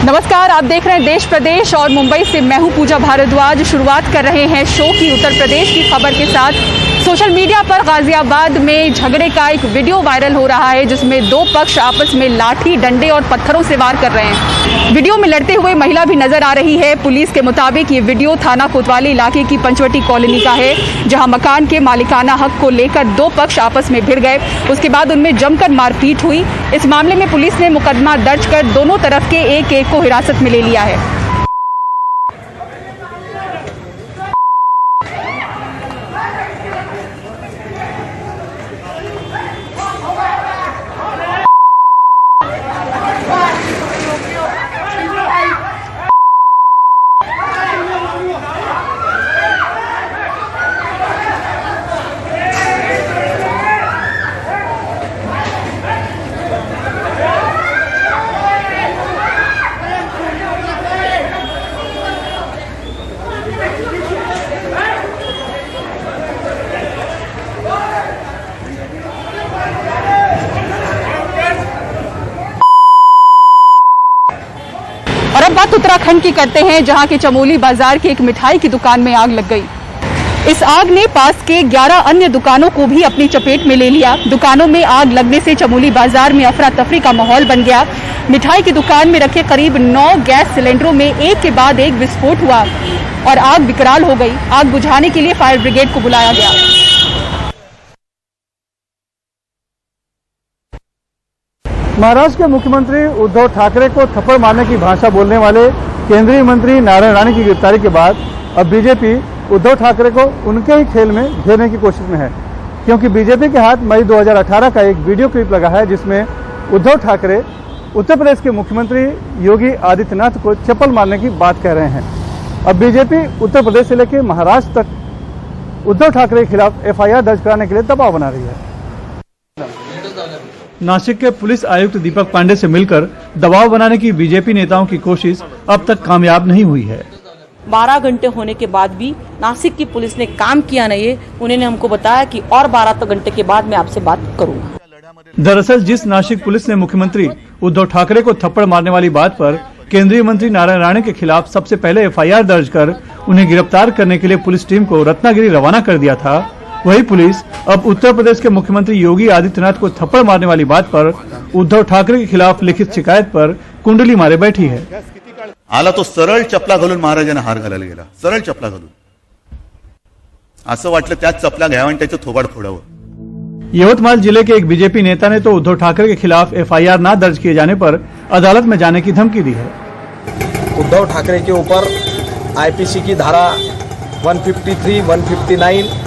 नमस्कार, आप देख रहे हैं देश प्रदेश और मुंबई से मैं हूं पूजा भारद्वाज। शुरुआत कर रहे हैं शो की उत्तर प्रदेश की खबर के साथ। सोशल मीडिया पर गाजियाबाद में झगड़े का एक वीडियो वायरल हो रहा है जिसमें दो पक्ष आपस में लाठी, डंडे और पत्थरों से वार कर रहे हैं। वीडियो में लड़ते हुए महिला भी नजर आ रही है। पुलिस के मुताबिक ये वीडियो थाना कोतवाली इलाके की पंचवटी कॉलोनी का है, जहां मकान के मालिकाना हक को लेकर दो पक्ष आपस में भिड़ गए। उसके बाद उनमें जमकर मारपीट हुई। इस मामले में पुलिस ने मुकदमा दर्ज कर दोनों तरफ के एक को हिरासत में ले लिया है। और अब बात उत्तराखंड की करते हैं, जहां के चमोली बाजार की एक मिठाई की दुकान में आग लग गई। इस आग ने पास के 11 अन्य दुकानों को भी अपनी चपेट में ले लिया। दुकानों में आग लगने से चमोली बाजार में अफरा तफरी का माहौल बन गया। मिठाई की दुकान में रखे करीब 9 गैस सिलेंडरों में एक के बाद एक विस्फोट हुआ और आग विकराल हो गई। आग बुझाने के लिए फायर ब्रिगेड को बुलाया गया। महाराष्ट्र के मुख्यमंत्री उद्धव ठाकरे को थप्पड़ मारने की भाषा बोलने वाले केंद्रीय मंत्री नारायण राणे की गिरफ्तारी के बाद अब बीजेपी उद्धव ठाकरे को उनके ही खेल में घेरने की कोशिश में है, क्योंकि बीजेपी के हाथ मई 2018 का एक वीडियो क्लिप लगा है जिसमें उद्धव ठाकरे उत्तर प्रदेश के मुख्यमंत्री योगी आदित्यनाथ को चप्पल मारने की बात कह रहे हैं। अब बीजेपी उत्तर प्रदेश से लेकर महाराष्ट्र तक उद्धव ठाकरे के खिलाफ FIR दर्ज कराने के लिए दबाव बना रही है। नासिक के पुलिस आयुक्त दीपक पांडे से मिलकर दबाव बनाने की बीजेपी नेताओं की कोशिश अब तक कामयाब नहीं हुई है। 12 घंटे होने के बाद भी नासिक की पुलिस ने काम किया नहीं है। उन्होंने हमको बताया कि और 12 घंटे के बाद मैं आपसे बात करूंगा। दरअसल जिस नासिक पुलिस ने मुख्यमंत्री उद्धव ठाकरे को थप्पड़ मारने वाली बात पर केंद्रीय मंत्री नारायण राणे के खिलाफ सबसे पहले FIR दर्ज कर उन्हें गिरफ्तार करने के लिए पुलिस टीम को रत्नागिरी रवाना कर दिया था, वही पुलिस अब उत्तर प्रदेश के मुख्यमंत्री योगी आदित्यनाथ को थप्पड़ मारने वाली बात पर उद्धव ठाकरे के खिलाफ लिखित शिकायत पर कुंडली मारे बैठी है। आला तो सरळ चपला घालून महाराजांना हार घालायला गेला, सरळ चपला घालून। असं वाटलं त्याच चपला घ्यावं आणि त्याचं थोबाड फोडावं। यवतमाल जिले के एक बीजेपी नेता ने तो उद्धव ठाकरे के खिलाफ FIR न दर्ज किए जाने पर अदालत में जाने की धमकी दी है। उद्धव ठाकरे के ऊपर IPC की धारा 153, 159,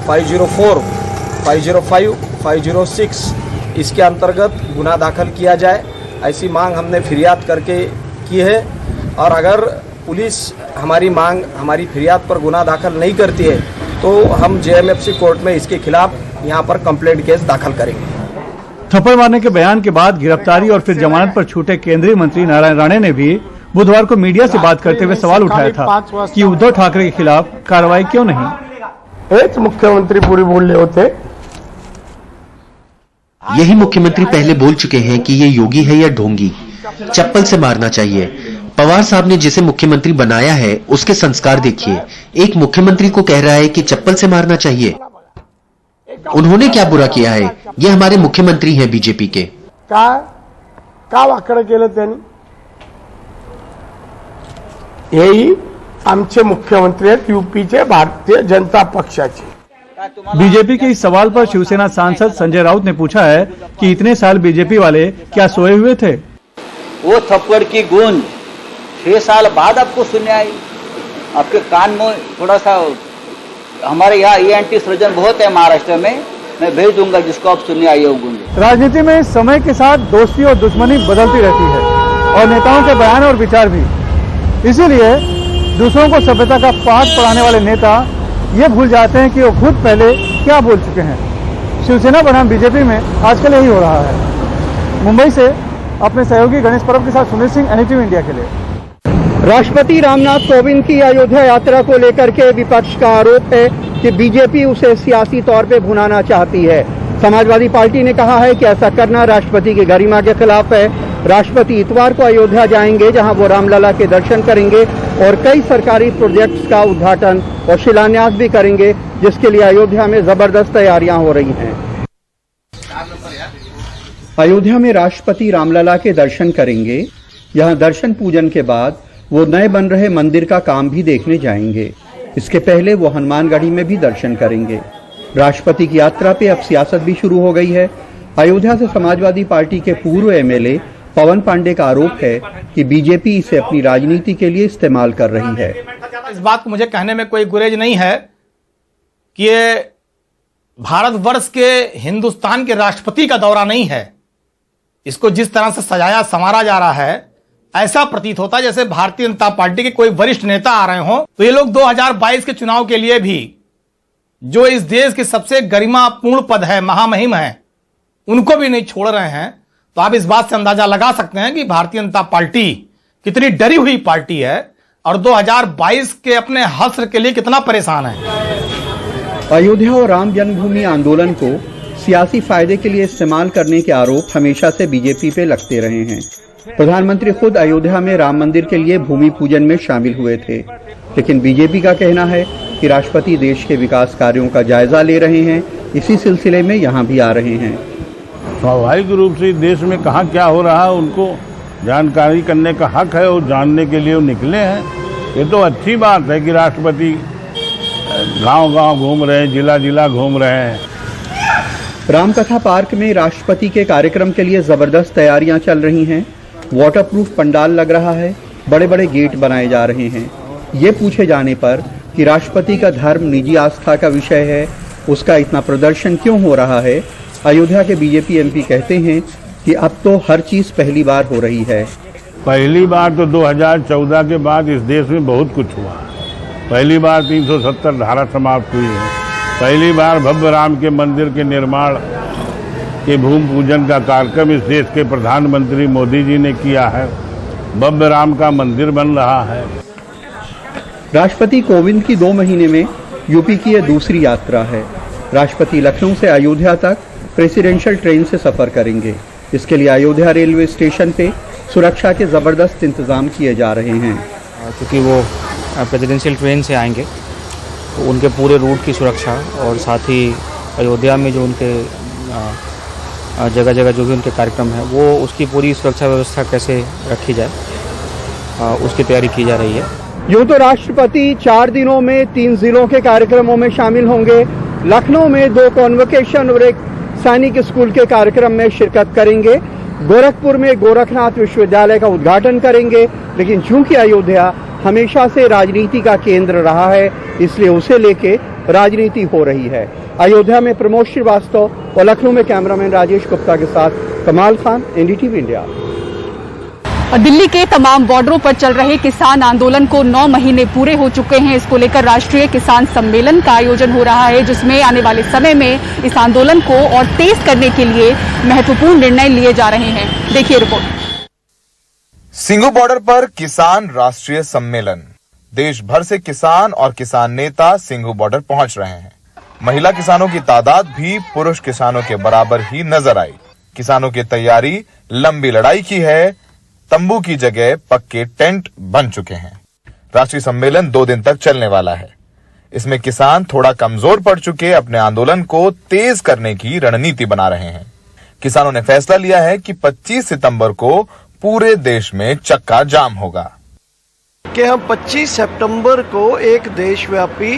504, 505, 506 इसके अंतर्गत गुना दाखिल किया जाए, ऐसी मांग हमने फिरियाद करके की है। और अगर पुलिस हमारी मांग, हमारी फिरियाद पर गुना दाखिल नहीं करती है तो हम JMFC कोर्ट में इसके खिलाफ यहाँ पर कंप्लेंट केस दाखिल करेंगे। थप्पड़ मारने के बयान के बाद गिरफ्तारी और फिर जमानत पर छूटे केंद्रीय मंत्री नारायण राणे ने भी बुधवार को मीडिया से बात करते हुए सवाल उठाया था कि उद्धव ठाकरे के खिलाफ कार्रवाई क्यों नहीं। हेच मुख्यमंत्री पूर्वी बोलले होते। यही मुख्यमंत्री पहले बोल चुके हैं कि ये योगी है या ढोंगी, चप्पल से मारना चाहिए। पवार साहब ने जिसे मुख्यमंत्री बनाया है उसके संस्कार देखिए। एक मुख्यमंत्री को कह रहा है कि चप्पल से मारना चाहिए। उन्होंने क्या बुरा किया है? ये हमारे मुख्यमंत्री हैं बीजेपी के। का वाकडं केलं त्यांनी? हेही आमचे मुख्यमंत्री आहेत यूपीचे, भारतीय जनता पक्षाचे। बीजेपी के इस सवाल पर शिवसेना सांसद संजय राउत ने पूछा है कि इतने साल बीजेपी वाले क्या सोए हुए थे? वो थप्पड़ की गूंज 6 साल बाद आपको सुनने आई। आपके कान में थोड़ा सा, हमारे यहाँ ENT सर्जन बहुत है महाराष्ट्र में, मैं भेज दूंगा जिसको आप सुनने आई हो गूंज। राजनीति में समय के साथ दोस्ती और दुश्मनी बदलती रहती है और नेताओं के बयान और विचार भी। इसीलिए दूसरों को सभ्यता का पाठ पढ़ाने वाले नेता ये भूल जाते हैं कि वो खुद पहले क्या बोल चुके हैं। शिवसेना बनाम बीजेपी में आजकल यही हो रहा है। मुंबई से अपने सहयोगी गणेश परब के साथ सुनील सिंह, NDTV इंडिया के लिए। राष्ट्रपति रामनाथ कोविंद की अयोध्या यात्रा को लेकर के विपक्ष का आरोप है कि बीजेपी उसे सियासी तौर पे भुनाना चाहती है। समाजवादी पार्टी ने कहा है कि ऐसा करना राष्ट्रपति की गरिमा के खिलाफ है राष्ट्रपति इतवार को अयोध्या जाएंगे, जहां वो रामलला के दर्शन करेंगे और कई सरकारी प्रोजेक्ट्स का उद्घाटन और शिलान्यास भी करेंगे, जिसके लिए अयोध्या में जबरदस्त तैयारियां हो रही हैं। अयोध्या में राष्ट्रपति रामलला के दर्शन करेंगे। यहां दर्शन पूजन के बाद वो नए बन रहे मंदिर का काम भी देखने जाएंगे। इसके पहले वो हनुमानगढ़ी में भी दर्शन करेंगे। राष्ट्रपति की यात्रा पे अब सियासत भी शुरू हो गई है। अयोध्या से समाजवादी पार्टी के पूर्व एमएलए पवन पांडे का आरोप है कि बीजेपी इसे अपनी राजनीति के लिए इस्तेमाल कर रही है। इस बात को मुझे कहने में कोई गुरेज नहीं है कि ये भारतवर्ष के हिंदुस्तान के राष्ट्रपति का दौरा नहीं है। इसको जिस तरह से सजाया संवारा जा रहा है, ऐसा प्रतीत होता है जैसे भारतीय जनता पार्टी के कोई वरिष्ठ नेता आ रहे हों। तो ये लोग 2022 के चुनाव के लिए भी जो इस देश के सबसे गरिमापूर्ण पद है, महामहिम है, उनको भी नहीं छोड़ रहे हैं। तो आप इस बात से अंदाजा लगा सकते हैं कि भारतीय जनता पार्टी कितनी डरी हुई पार्टी है और 2022 के अपने हश्र के लिए कितना परेशान है। अयोध्या और राम जन्मभूमि आंदोलन को सियासी फायदे के लिए इस्तेमाल करने के आरोप हमेशा से बीजेपी पे लगते रहे हैं। प्रधानमंत्री खुद अयोध्या में राम मंदिर के लिए भूमि पूजन में शामिल हुए थे, लेकिन बीजेपी का कहना है कि राष्ट्रपति देश के विकास कार्यों का जायजा ले रहे हैं, इसी सिलसिले में यहाँ भी आ रहे हैं। स्वाभाविक रूप से देश में कहाँ क्या हो रहा है उनको जानकारी करने का हक है और जानने के लिए वो निकले हैं। ये तो अच्छी बात है कि राष्ट्रपति गांव-गांव घूम रहे हैं, जिला-जिला घूम रहे हैं। रामकथा पार्क में राष्ट्रपति के कार्यक्रम के लिए जबरदस्त तैयारियां चल रही हैं। वाटरप्रूफ पंडाल लग रहा है, बड़े बड़े गेट बनाए जा रहे हैं। ये पूछे जाने पर कि राष्ट्रपति का धर्म निजी आस्था का विषय है, उसका इतना प्रदर्शन क्यों हो रहा है, अयोध्या के बीजेपी एमपी कहते हैं कि अब तो हर चीज पहली बार हो रही है। पहली बार तो 2014 के बाद इस देश में बहुत कुछ हुआ। पहली बार 370 धारा समाप्त हुई है। पहली बार भव्य राम के मंदिर के निर्माण के भूमि पूजन का कार्यक्रम इस देश के प्रधानमंत्री मोदी जी ने किया है। भव्य राम का मंदिर बन रहा है। राष्ट्रपति कोविंद की 2 महीने में यूपी की यह दूसरी यात्रा है। राष्ट्रपति लखनऊ से अयोध्या तक प्रेसिडेंशियल ट्रेन से सफर करेंगे। इसके लिए अयोध्या रेलवे स्टेशन पे सुरक्षा के जबरदस्त इंतजाम किए जा रहे हैं। क्योंकि वो प्रेसिडेंशियल ट्रेन से आएंगे तो उनके पूरे रूट की सुरक्षा और साथ ही अयोध्या में जो उनके जगह जगह जो भी उनके कार्यक्रम है वो उसकी पूरी सुरक्षा व्यवस्था कैसे रखी जाए, उसकी तैयारी की जा रही है। यूं तो राष्ट्रपति 4 दिनों में 3 जिलों के कार्यक्रमों में शामिल होंगे। लखनऊ में 2 कॉन्वोकेशन और एक सैनिक स्कूल के कार्यक्रम में शिरकत करेंगे। गोरखपुर में गोरखनाथ विश्वविद्यालय का उद्घाटन करेंगे। लेकिन चूंकि अयोध्या हमेशा से राजनीति का केंद्र रहा है, इसलिए उसे लेके राजनीति हो रही है। अयोध्या में प्रमोद श्रीवास्तव और लखनऊ में कैमरामैन राजेश गुप्ता के साथ कमाल खान, एनडीटीवी इंडिया। दिल्ली के तमाम बॉर्डरों पर चल रहे किसान आंदोलन को 9 महीने पूरे हो चुके हैं। इसको लेकर राष्ट्रीय किसान सम्मेलन का आयोजन हो रहा है, जिसमें आने वाले समय में इस आंदोलन को और तेज करने के लिए महत्वपूर्ण निर्णय लिए जा रहे हैं। देखिए रिपोर्ट। सिंघू बॉर्डर पर किसान राष्ट्रीय सम्मेलन। देश भर से किसान और किसान नेता सिंघू बॉर्डर पहुंच रहे हैं। महिला किसानों की तादाद भी पुरुष किसानों के बराबर ही नजर आई। किसानों की तैयारी लंबी लड़ाई की है। तंबू की जगह पक्के टेंट बन चुके हैं। राष्ट्रीय सम्मेलन 2 दिन तक चलने वाला है। इसमें किसान थोड़ा कमजोर पड़ चुके अपने आंदोलन को तेज करने की रणनीति बना रहे हैं। किसानों ने फैसला लिया है कि 25 सितंबर को पूरे देश में चक्का जाम होगा कि हम 25 सितंबर को एक देशव्यापी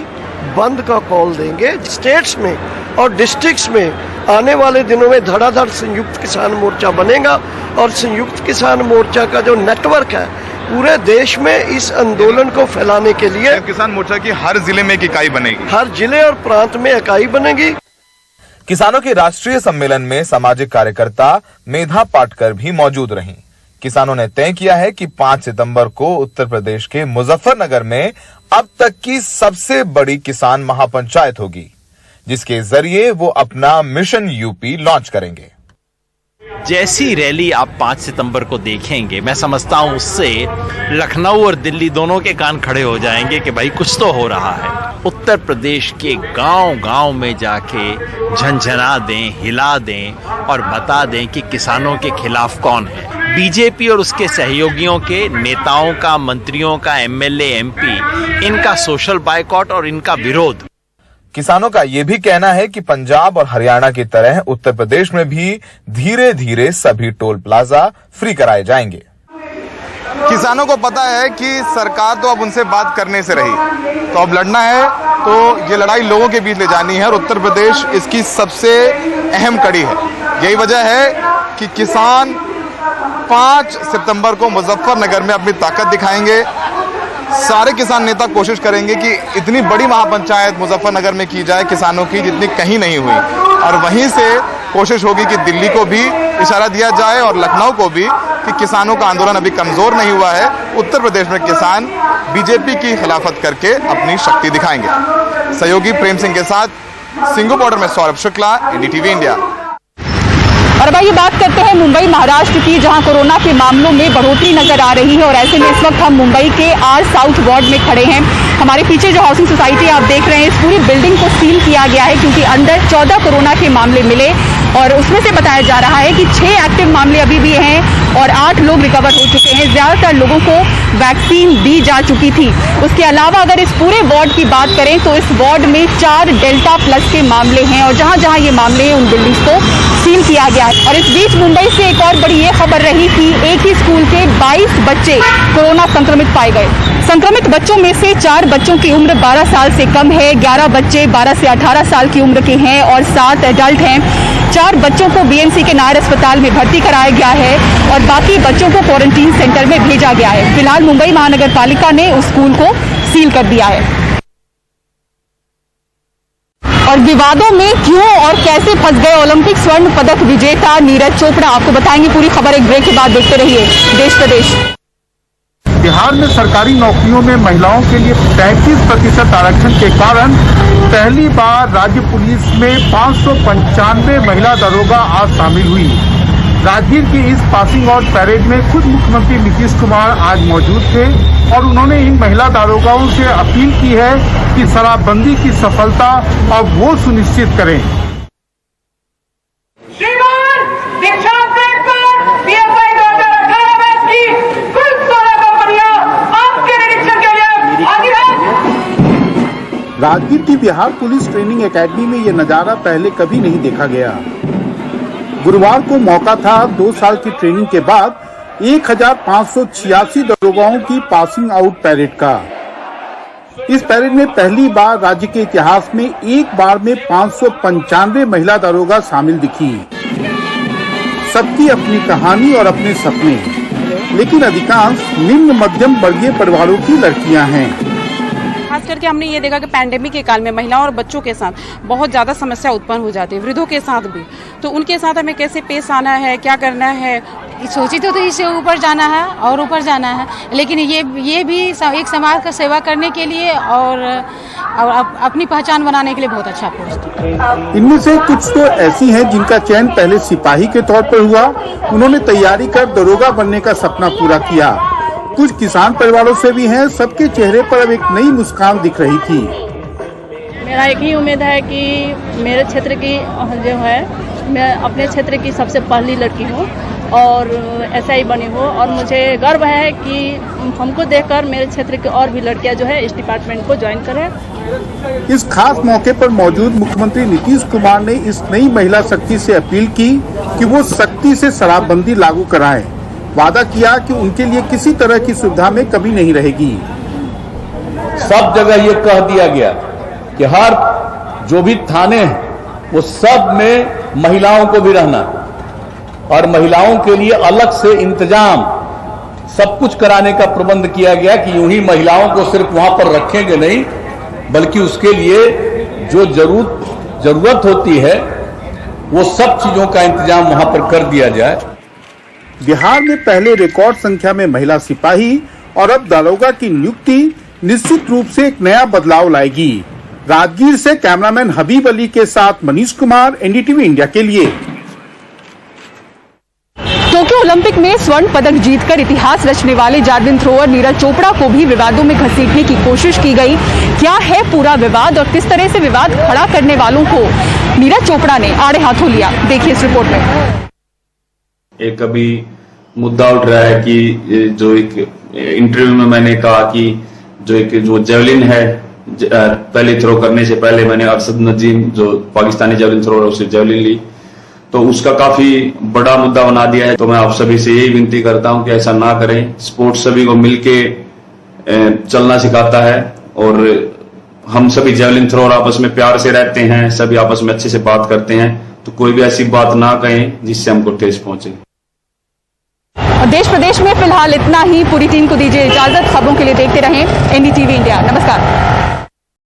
बंद का कॉल देंगे। स्टेट्स में और डिस्ट्रिक्ट्स में आने वाले दिनों में धड़ाधड़ संयुक्त किसान मोर्चा बनेगा और संयुक्त किसान मोर्चा का जो नेटवर्क है पूरे देश में इस आंदोलन को फैलाने के लिए किसान मोर्चा की हर जिले में एक इकाई बनेगी। हर जिले और प्रांत में इकाई बनेगी। किसानों के राष्ट्रीय सम्मेलन में सामाजिक कार्यकर्ता मेधा पाटकर भी मौजूद रहीं। किसानों ने तय किया है कि 5 सितंबर को उत्तर प्रदेश के मुजफ्फरनगर में अब तक की सबसे बड़ी किसान महापंचायत होगी, जिसके जरिए वो अपना मिशन यूपी लॉन्च करेंगे। जैसी रैली आप 5 सितंबर को देखेंगे, मैं समझता हूं उससे लखनऊ और दिल्ली दोनों के कान खड़े हो जाएंगे कि भाई कुछ तो हो रहा है। उत्तर प्रदेश के गांव-गांव में जाके झंझना दें, हिला दें और बता दें कि किसानों के खिलाफ कौन है। बीजेपी और उसके सहयोगियों के नेताओं का, मंत्रियों का, एमएलए, एमपी, इनका सोशल बायकॉट और इनका विरोध। किसानों का यह भी कहना है कि पंजाब और हरियाणा की तरह उत्तर प्रदेश में भी धीरे धीरे सभी टोल प्लाजा फ्री कराए जाएंगे। किसानों को पता है कि सरकार तो अब उनसे बात करने से रही, तो अब लड़ना है तो ये लड़ाई लोगों के बीच ले जानी है और उत्तर प्रदेश इसकी सबसे अहम कड़ी है। यही वजह है कि किसान 5 सितंबर को मुजफ्फरनगर में अपनी ताकत दिखाएंगे। सारे किसान नेता कोशिश करेंगे कि इतनी बड़ी महापंचायत मुजफ्फरनगर में की जाए किसानों की, जितनी कहीं नहीं हुई, और वहीं से कोशिश होगी कि दिल्ली को भी इशारा दिया जाए और लखनऊ को भी कि किसानों का आंदोलन अभी कमजोर नहीं हुआ है। उत्तर प्रदेश में किसान बीजेपी की खिलाफत करके अपनी शक्ति दिखाएंगे। सहयोगी प्रेम सिंह के साथ सिंगू बॉर्डर में सौरभ शुक्ला, एनडीटीवी इंडिया। और अब आइए बात करते हैं मुंबई महाराष्ट्र की, जहां कोरोना के मामलों में बढ़ोतरी नजर आ रही है। और ऐसे में इस वक्त हम मुंबई के आर साउथ वार्ड में खड़े हैं। हमारे पीछे जो हाउसिंग सोसाइटी आप देख रहे हैं, इस पूरी बिल्डिंग को सील किया गया है क्योंकि अंदर 14 कोरोना के मामले मिले और उसमें से बताया जा रहा है कि 6 एक्टिव मामले अभी भी हैं और 8 लोग रिकवर हो चुके हैं। ज्यादातर लोगों को वैक्सीन दी जा चुकी थी। उसके अलावा अगर इस पूरे वार्ड की बात करें तो इस वार्ड में 4 डेल्टा प्लस के मामले हैं और जहां जहां ये मामले हैं उन बिल्डिंग्स को सील किया गया है। और इस बीच मुंबई से एक और बड़ी ये खबर रही कि एक ही स्कूल के 22 बच्चे कोरोना संक्रमित पाए गए। संक्रमित बच्चों में से 4 बच्चों की उम्र 12 साल से कम है, 11 बच्चे 12 से 18 साल की उम्र के हैं और 7 एडल्ट हैं। 4 बच्चों को बीएमसी के नायर अस्पताल में भर्ती कराया गया है और बाकी बच्चों को क्वारंटीन सेंटर में भेजा गया है। फिलहाल मुंबई महानगर पालिका ने उस स्कूल को सील कर दिया है। और विवादों में क्यों और कैसे फंस गए ओलंपिक स्वर्ण पदक विजेता नीरज चोपड़ा, आपको बताएंगे पूरी खबर एक ब्रेक के बाद। देखते रहिए देश प्रदेश। बिहार में सरकारी नौकरियों में महिलाओं के लिए 35% आरक्षण के कारण पहली बार राज्य पुलिस में 595 महिला दरोगा आज शामिल हुई। राजगीर की इस पासिंग आउट परेड में खुद मुख्यमंत्री नीतीश कुमार आज मौजूद थे और उन्होंने इन महिला दारोगाओं से अपील की है कि शराबबंदी की सफलता अब वो सुनिश्चित करें। राजगीर की बिहार पुलिस ट्रेनिंग एकेडमी में ये नजारा पहले कभी नहीं देखा गया। गुरुवार को मौका था 2 साल की ट्रेनिंग के बाद 1586 दरोगाओं की पासिंग आउट परेड का। इस परेड में पहली बार राज्य के इतिहास में एक बार में 595 महिला दरोगा शामिल दिखी। सबकी अपनी कहानी और अपने सपने, लेकिन अधिकांश निम्न मध्यम वर्गीय परिवारों की लड़कियां हैं। खास करके हमने ये देखा कि पैंडेमिक के काल में महिलाओं और बच्चों के साथ बहुत ज़्यादा समस्या उत्पन्न हो जाती है, वृद्धों के साथ भी। तो उनके साथ हमें कैसे पेश आना है, क्या करना है, सोची तो इससे ऊपर जाना है और ऊपर जाना है, लेकिन ये भी एक समाज का सेवा करने के लिए और अपनी पहचान बनाने के लिए बहुत अच्छा पोस्ट है। इनमें से कुछ तो ऐसी हैं जिनका चयन पहले सिपाही के तौर पर हुआ, उन्होंने तैयारी कर दरोगा बनने का सपना पूरा किया। कुछ किसान परिवारों से भी हैं, सबके चेहरे पर अब एक नई मुस्कान दिख रही थी। मेरा एक ही उम्मीद है कि मेरे क्षेत्र की जो है, मैं अपने क्षेत्र की सबसे पहली लड़की हूँ और ऐसा ही बनी हो और मुझे गर्व है कि हमको देखकर मेरे क्षेत्र की और भी लड़कियां जो है इस डिपार्टमेंट को ज्वाइन करें। इस खास मौके पर मौजूद मुख्यमंत्री नीतीश कुमार ने इस नई महिला शक्ति से अपील की कि वो सख्ती से शराबबंदी लागू कराएं। वादा किया कि उनके लिए किसी तरह की सुविधा में कमी नहीं रहेगी। सब जगह ये कह दिया गया कि हर जो भी थाने हैं वो सब में महिलाओं को भी रहना और महिलाओं के लिए अलग से इंतजाम सब कुछ कराने का प्रबंध किया गया कि यूं ही महिलाओं को सिर्फ वहां पर रखेंगे नहीं, बल्कि उसके लिए जो जरूरत होती है वो सब चीजों का इंतजाम वहां पर कर दिया जाए। बिहार में पहले रिकॉर्ड संख्या में महिला सिपाही और अब दारोगा की नियुक्ति निश्चित रूप से एक नया बदलाव लाएगी। राजगीर से कैमरामैन हबीब अली के साथ मनीष कुमार, एनडीटीवी इंडिया के लिए। तो टोक्यो ओलंपिक में स्वर्ण पदक जीतकर इतिहास रचने वाले जावलिन थ्रोअर नीरज चोपड़ा को भी विवादों में घसीटने की कोशिश की गई। क्या है पूरा विवाद और किस तरह से विवाद खड़ा करने वालों को नीरज चोपड़ा ने आड़े हाथों लिया, देखिए इस रिपोर्ट में। एक अभी मुद्दा उठ रहा है कि जो एक इंटरव्यू में मैंने कहा कि जो जेवलिन है, पहले थ्रो करने से पहले मैंने अरशद नजीम जो पाकिस्तानी जेवलिन थ्रोअर उससे जेवलिन ली, तो उसका काफी बड़ा मुद्दा बना दिया है। तो मैं आप सभी से यही विनती करता हूं कि ऐसा ना करें। स्पोर्ट्स सभी को मिलके चलना सिखाता है और हम सभी जेवलिन थ्रोअर आपस में प्यार से रहते हैं, सभी आपस में अच्छे से बात करते हैं, तो कोई भी ऐसी बात ना कहें जिससे हमको ठेस पहुंचे। देश प्रदेश में फिलहाल इतना ही। पूरी टीम को दीजिए इजाजत। खबरों के लिए देखते रहें NDTV इंडिया। नमस्कार।